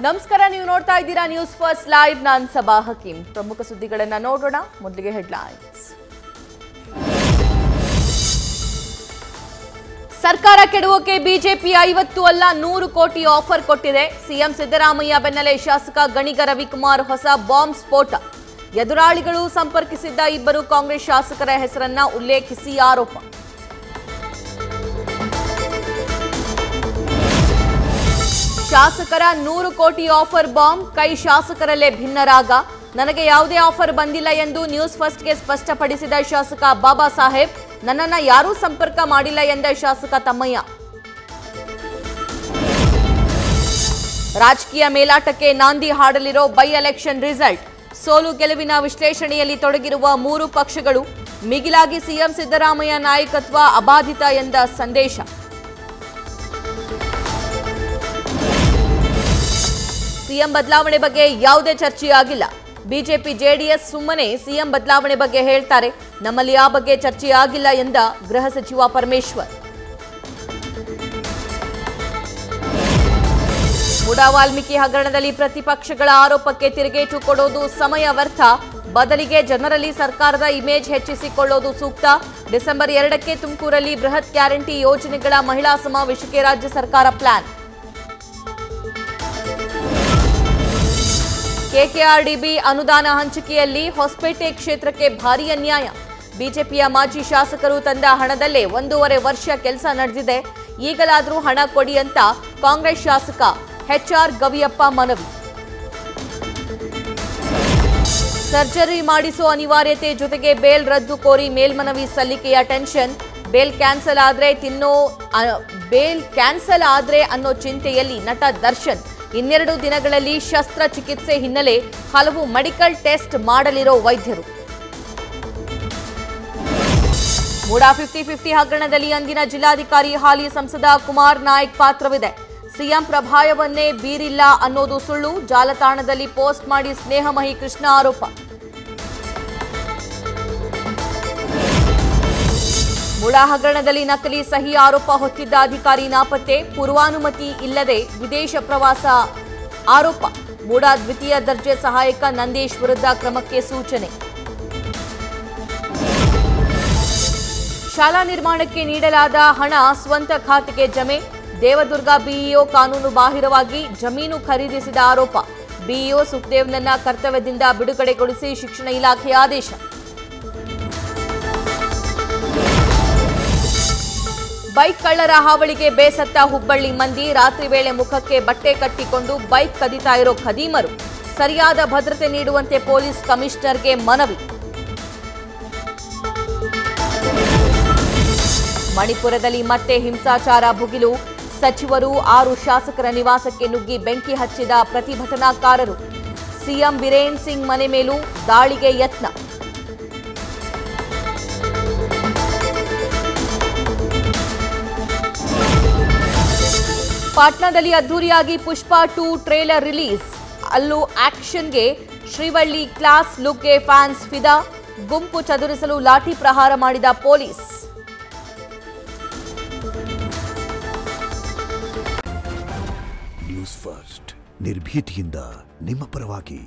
ನಮಸ್ಕಾರ, ನೀವು ನೋಡ್ತಾ ಇದ್ದೀರಾ ನ್ಯೂಸ್ ಫಸ್ಟ್ ಲೈವ್. ನಾನು ಸಬಾ ಹಕೀಂ. ಪ್ರಮುಖ ಸುದ್ದಿಗಳನ್ನು ನೋಡೋಣ. ಮೊದಲಿಗೆ ಹೆಡ್ಲೈನ್ಸ್. ಸರ್ಕಾರ ಕೆಡವೋಕೆ ಬಿಜೆಪಿ 50 ಅಲ್ಲ 100 ಕೋಟಿ ಆಫರ್ ಕೊಟ್ಟಿದೆ. ಸಿಎಂ ಸಿದ್ದರಾಮಯ್ಯ ಬೆನ್ನಲ್ಲೇ ಶಾಸಕ ಗಣಿಗ ರವಿಕುಮಾರ್ ಹೊಸ ಬಾಂಬ್ ಸ್ಫೋಟ. ಎದುರಾಳಿಗಳು ಸಂಪರ್ಕಿಸಿದ್ದ ಇಬ್ಬರು ಕಾಂಗ್ರೆಸ್ ಶಾಸಕರ ಹೆಸರನ್ನ ಉಲ್ಲೇಖಿಸಿ ಆರೋಪ. ಶಾಸಕರ 100 ಕೋಟಿ ಆಫರ್ ಬಾಂಬ್. ಕೈ ಶಾಸಕರಲ್ಲೇ ಭಿನ್ನರಾಗ. ನನಗೆ ಯಾವುದೇ ಆಫರ್ ಬಂದಿಲ್ಲ ಎಂದು ನ್ಯೂಸ್ ಫಸ್ಟ್ಗೆ ಸ್ಪಷ್ಟಪಡಿಸಿದ ಶಾಸಕ ಬಾಬಾ ಸಾಹೇಬ್. ನನ್ನನ್ನ ಯಾರೂ ಸಂಪರ್ಕ ಮಾಡಿಲ್ಲ ಎಂದ ಶಾಸಕ ತಮ್ಮಯ್ಯ. ರಾಜಕೀಯ ಮೇಲಾಟಕ್ಕೆ ನಾಂದಿ ಹಾಡಲಿರೋ ಬೈ ಎಲೆಕ್ಷನ್ ರಿಸಲ್ಟ್. ಸೋಲು ಗೆಲುವಿನ ವಿಶ್ಲೇಷಣೆಯಲ್ಲಿ ತೊಡಗಿರುವ 3 ಪಕ್ಷಗಳು. ಮಿಗಿಲಾಗಿ ಸಿಎಂ ಸಿದ್ದರಾಮಯ್ಯ ನಾಯಕತ್ವ ಅಬಾಧಿತ ಎಂದ ಸಂದೇಶ. ಸಿಎಂ ಬದಲಾವಣೆ ಬಗ್ಗೆ ಯಾವುದೇ ಚರ್ಚೆಯಾಗಿಲ್ಲ. ಬಿಜೆಪಿ ಜೆಡಿಎಸ್ ಸುಮ್ಮನೆ ಸಿಎಂ ಬದಲಾವಣೆ ಬಗ್ಗೆ ಹೇಳ್ತಾರೆ. ನಮ್ಮಲ್ಲಿ ಆ ಬಗ್ಗೆ ಚರ್ಚೆಯಾಗಿಲ್ಲ ಎಂದ ಗೃಹ ಸಚಿವ ಪರಮೇಶ್ವರ್. ಮುಡಾ ವಾಲ್ಮೀಕಿ ಹಗರಣದಲ್ಲಿ ಪ್ರತಿಪಕ್ಷಗಳ ಆರೋಪಕ್ಕೆ ತಿರುಗೇಟು ಕೊಡೋದು ಸಮಯ ವ್ಯರ್ಥ. ಬದಲಿಗೆ ಜನರಲ್ಲಿ ಸರ್ಕಾರದ ಇಮೇಜ್ ಹೆಚ್ಚಿಸಿಕೊಳ್ಳೋದು ಸೂಕ್ತ. ಡಿಸೆಂಬರ್ 2ಕ್ಕೆ ತುಮಕೂರಲ್ಲಿ ಬೃಹತ್ ಗ್ಯಾರಂಟಿ ಯೋಜನೆಗಳ ಮಹಿಳಾ ಸಮಾವೇಶಕ್ಕೆ ರಾಜ್ಯ ಸರ್ಕಾರ ಪ್ಲಾನ್. ಕೆಕೆಆರ್ಡಿಬಿ ಅನುದಾನ ಹಂಚಿಕೆಯಲ್ಲಿ ಹೊಸಪೇಟೆ ಕ್ಷೇತ್ರಕ್ಕೆ ಭಾರೀ ಅನ್ಯಾಯ. ಬಿಜೆಪಿಯ ಮಾಜಿ ಶಾಸಕರು ತಂದ ಹಣದಲ್ಲೇ 1.5 ವರ್ಷ ಕೆಲಸ ನಡೆದಿದೆ. ಈಗಲಾದರೂ ಹಣ ಕೊಡಿ ಅಂತ ಕಾಂಗ್ರೆಸ್ ಶಾಸಕ ಎಚ್ಆರ್ ಗವಿಯಪ್ಪ ಮನವಿ. ಸರ್ಜರಿ ಮಾಡಿಸೋ ಅನಿವಾರ್ಯತೆ ಜೊತೆಗೆ ಬೇಲ್ ರದ್ದು ಕೋರಿ ಮೇಲ್ಮನವಿ ಸಲ್ಲಿಕೆಯ ಟೆನ್ಷನ್. ಬೇಲ್ ಕ್ಯಾನ್ಸಲ್ ಆದ್ರೆ ಅನ್ನೋ ಚಿಂತೆಯಲ್ಲಿ ನಟ ದರ್ಶನ್. 2 ದಿನಗಳಲ್ಲಿ ಶಸ್ತ್ರಚಿಕಿತ್ಸೆ ಹಿನ್ನೆಲೆ ಹಲವು ಮೆಡಿಕಲ್ ಟೆಸ್ಟ್ ಮಾಡಲಿರೋ ವೈದ್ಯರು. ಮುಡಾ 50-50 ಹಗರಣದಲ್ಲಿ ಅಂದಿನ ಜಿಲ್ಲಾಧಿಕಾರಿ ಹಾಲಿ ಸಂಸದ ಕುಮಾರ್ ನಾಯಕ್ ಪಾತ್ರವಿದೆ. ಸಿಎಂ ಪ್ರಭಾಯವನ್ನೇ ಬೀರಿಲ್ಲ ಅನ್ನೋದು ಸುಳ್ಳು. ಜಾಲತಾಣದಲ್ಲಿ ಪೋಸ್ಟ್ ಮಾಡಿ ಸ್ನೇಹಮಹಿ ಕೃಷ್ಣ ಆರೋಪ. ಮುಡಾ ಹಗರಣದಲ್ಲಿ ನಕಲಿ ಸಹಿ ಆರೋಪ ಹೊತ್ತಿದ್ದ ಅಧಿಕಾರಿ ನಾಪತ್ತೆ. ಪೂರ್ವಾನುಮತಿ ಇಲ್ಲದೆ ವಿದೇಶ ಪ್ರವಾಸ ಆರೋಪ. ಮುಡಾ ದ್ವಿತೀಯ ದರ್ಜೆ ಸಹಾಯಕ ನಂದೀಶ್ ವಿರುದ್ಧ ಕ್ರಮಕ್ಕೆ ಸೂಚನೆ. ಶಾಲಾ ನಿರ್ಮಾಣಕ್ಕೆ ನೀಡಲಾದ ಹಣ ಸ್ವಂತ ಖಾತೆಗೆ ಜಮೆ. ದೇವದುರ್ಗ ಬಿಇಒ ಕಾನೂನು ಬಾಹಿರವಾಗಿ ಜಮೀನು ಖರೀದಿಸಿದ ಆರೋಪ. ಬಿಇಒ ಸುಖದೇವ್ನನ್ನ ಕರ್ತವ್ಯದಿಂದ ಬಿಡುಗಡೆಗೊಳಿಸಿ ಶಿಕ್ಷಣ ಇಲಾಖೆ ಆದೇಶ. ಬೈಕ್ ಕಳ್ಳರ ಹಾವಳಿಗೆ ಬೇಸತ್ತ ಹುಬ್ಬಳ್ಳಿ ಮಂದಿ. ರಾತ್ರಿ ವೇಳೆ ಮುಖಕ್ಕೆ ಬಟ್ಟೆ ಕಟ್ಟಿಕೊಂಡು ಬೈಕ್ ಕದಿತಾ ಇರೋ ಖದೀಮರು. ಸರಿಯಾದ ಭದ್ರತೆ ನೀಡುವಂತೆ ಪೊಲೀಸ್ ಕಮಿಷನರ್ಗೆ ಮನವಿ. ಮಣಿಪುರದಲ್ಲಿ ಮತ್ತೆ ಹಿಂಸಾಚಾರ ಭುಗಿಲು. ಸಚಿವರು 6 ಶಾಸಕರ ನಿವಾಸಕ್ಕೆ ನುಗ್ಗಿ ಬೆಂಕಿ ಹಚ್ಚಿದ ಪ್ರತಿಭಟನಾಕಾರರು. ಸಿಎಂ ಬಿರೇನ್ ಸಿಂಗ್ ಮನೆ ಮೇಲೂ ದಾಳಿಗೆ ಯತ್ನ. ಪಾಟ್ನಾದಲ್ಲಿ ಅದ್ದೂರಿಯಾಗಿ ಪುಷ್ಪ 2 ಟ್ರೇಲರ್ ರಿಲೀಸ್. ಅಲ್ಲೂ ಆಕ್ಷನ್ಗೆ ಶ್ರೀವಳ್ಳಿ ಕ್ಲಾಸ್ ಲುಕ್ಗೆ ಫ್ಯಾನ್ಸ್ ಫಿದಾ. ಗುಂಪು ಚದುರಿಸಲು ಲಾಠಿ ಪ್ರಹಾರ ಮಾಡಿದ ಪೊಲೀಸ್. ನ್ಯೂಸ್ ಫಸ್ಟ್ ನಿರ್ಭೀತಿಯಿಂದ ನಿಮ್ಮ ಪರವಾಗಿ.